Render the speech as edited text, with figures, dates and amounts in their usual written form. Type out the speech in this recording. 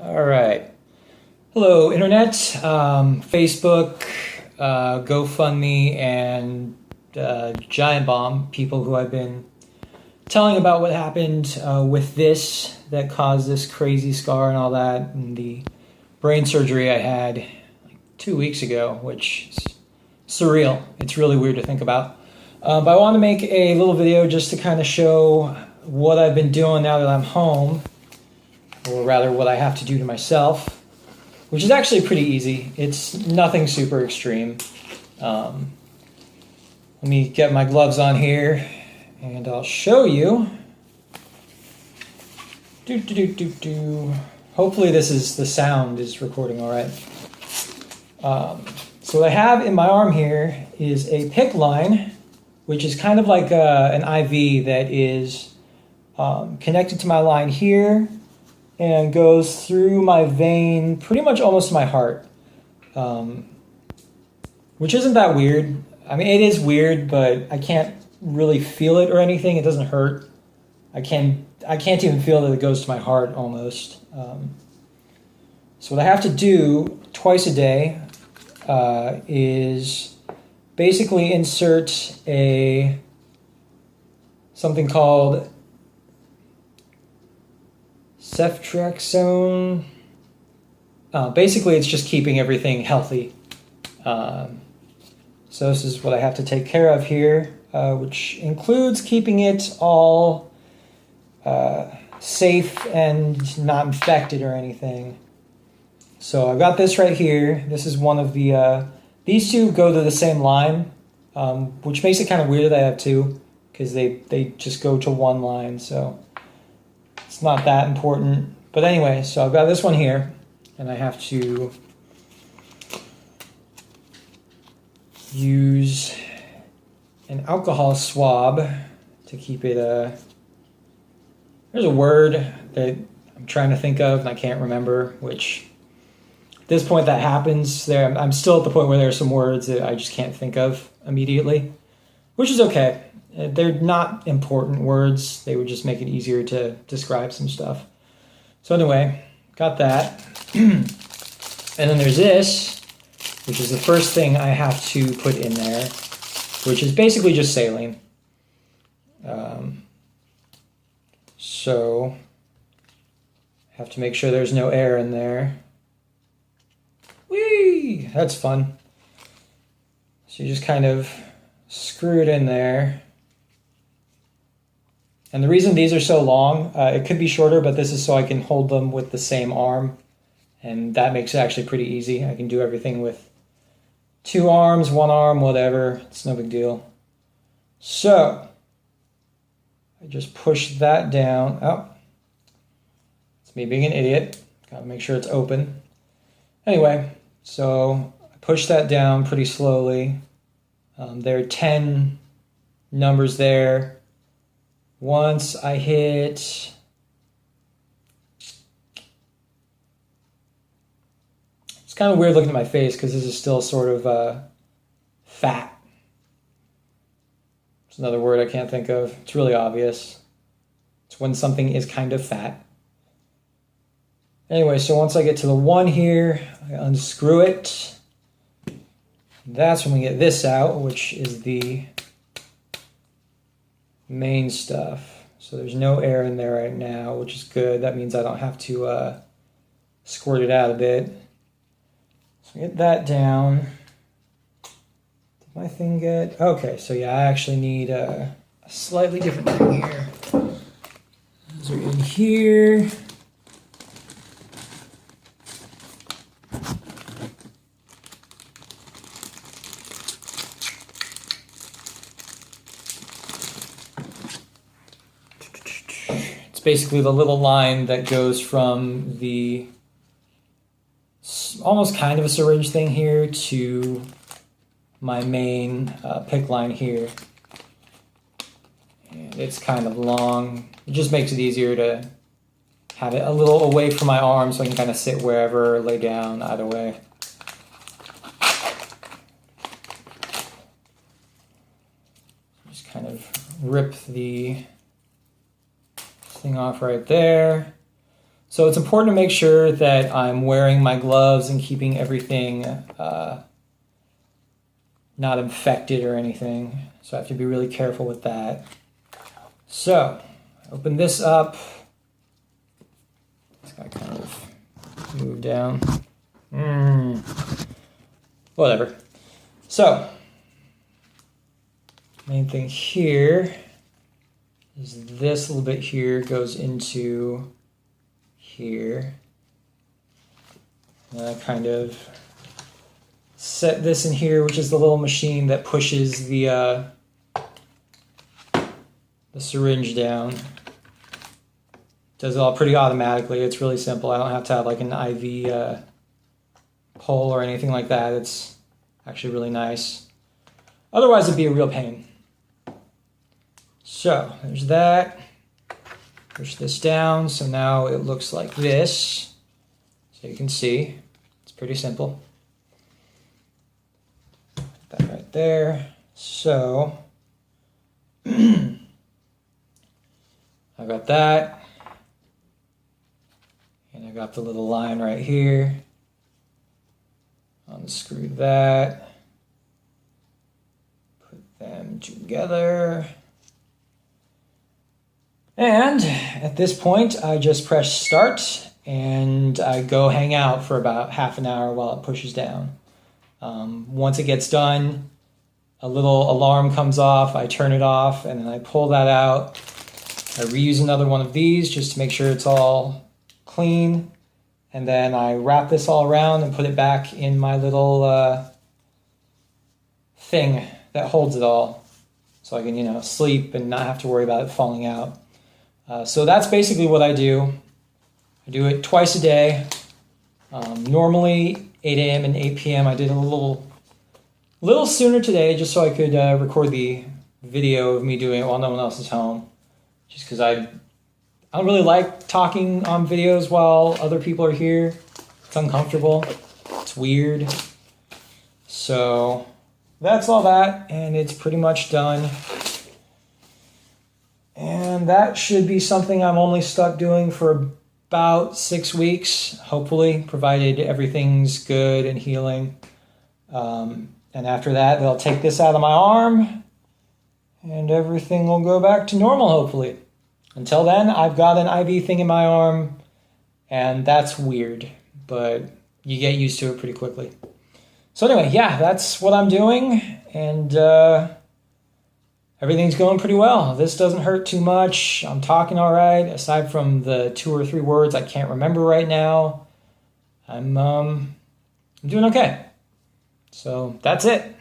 All right. Hello, Internet, Facebook, GoFundMe, and Giant Bomb, people who I've been telling about what happened with this that caused this crazy scar and all that, and the brain surgery I had like 2 weeks ago, which is surreal. It's really weird to think about. But I want to make a little video just to kind of show what I've been doing now that I'm home, or rather what I have to do to myself, which is actually pretty easy. It's nothing super extreme. Let me get my gloves on here and I'll show you. Hopefully the sound is recording all right. So what I have in my arm here is a PICC line, which is kind of like an IV that is connected to my line here and goes through my vein pretty much almost to my heart, which isn't that weird. I mean, it is weird, but I can't really feel it or anything. It doesn't hurt. I can't even feel that it goes to my heart almost. So what I have to do twice a day is basically insert something called ceftriaxone. Basically, it's just keeping everything healthy. So this is what I have to take care of here, which includes keeping it all safe and not infected or anything. So I've got this right here. This is one of the, these two go to the same line, which makes it kind of weird that I have two, because they just go to one line, so it's not that important. But anyway, so I've got this one here, and I have to use an alcohol swab to keep it, there's a word that I'm trying to think of and I can't remember, which at this point that happens. I'm still at the point where there are some words that I just can't think of immediately, which is okay. They're not important words. They would just make it easier to describe some stuff. So anyway, got that. And then there's this, which is the first thing I have to put in there, which is basically just saline. So I have to make sure there's no air in there. Whee! That's fun. So you just kind of screw it in there. And the reason these are so long, it could be shorter, but this is so I can hold them with the same arm. And that makes it actually pretty easy. I can do everything with 2 arms, 1 arm, whatever. It's no big deal. So I just push that down. Oh, it's me being an idiot. Gotta make sure it's open. Anyway, so I push that down pretty slowly. There are 10 numbers there. Once I hit it's kind of weird looking at my face because this is still sort of fat. It's another word I can't think of. It's really obvious. It's when something is kind of fat. Anyway, so once I get to the 1 here, I unscrew it. That's when we get this out, which is the main stuff. So there's no air in there right now, which is good. That means I don't have to squirt it out a bit. So get that down. Did my thing get... Okay, so yeah, I actually need a slightly different thing here. Those are in here. Basically the little line that goes from the almost kind of a syringe thing here to my main PICC line here. And it's kind of long. It just makes it easier to have it a little away from my arm so I can kind of sit wherever, lay down, either way. Just kind of rip the thing off right there. So it's important to make sure that I'm wearing my gloves and keeping everything not infected or anything. So I have to be really careful with that. So open this up. It's got to kind of move down. Whatever. So main thing here is this little bit here goes into here. And I kind of set this in here, which is the little machine that pushes the syringe down. Does it all pretty automatically. It's really simple. I don't have to have like an IV pole or anything like that. It's actually really nice. Otherwise, it'd be a real pain. So there's that. Push this down. So now it looks like this. So you can see, it's pretty simple. Put that right there. So I got that. And I got the little line right here. Unscrew that. Put them together. And at this point, I just press start and I go hang out for about half an hour while it pushes down. Once it gets done, a little alarm comes off, I turn it off, and then I pull that out. I reuse another one of these just to make sure it's all clean. And then I wrap this all around and put it back in my little thing that holds it all. So I can, sleep and not have to worry about it falling out. So that's basically what I do. I do it twice a day. Normally 8 a.m. and 8 p.m. I did a little sooner today just so I could record the video of me doing it while no one else is home. Just because I don't really like talking on videos while other people are here. It's uncomfortable. It's weird. So that's all that, and it's pretty much done. And that should be something I'm only stuck doing for about 6 weeks, hopefully, provided everything's good and healing. And after that, they'll take this out of my arm, and everything will go back to normal, hopefully. Until then, I've got an IV thing in my arm, and that's weird, but you get used to it pretty quickly. So anyway, yeah, that's what I'm doing, and everything's going pretty well. This doesn't hurt too much. I'm talking all right, aside from the 2 or 3 words I can't remember right now. I'm doing okay. So that's it.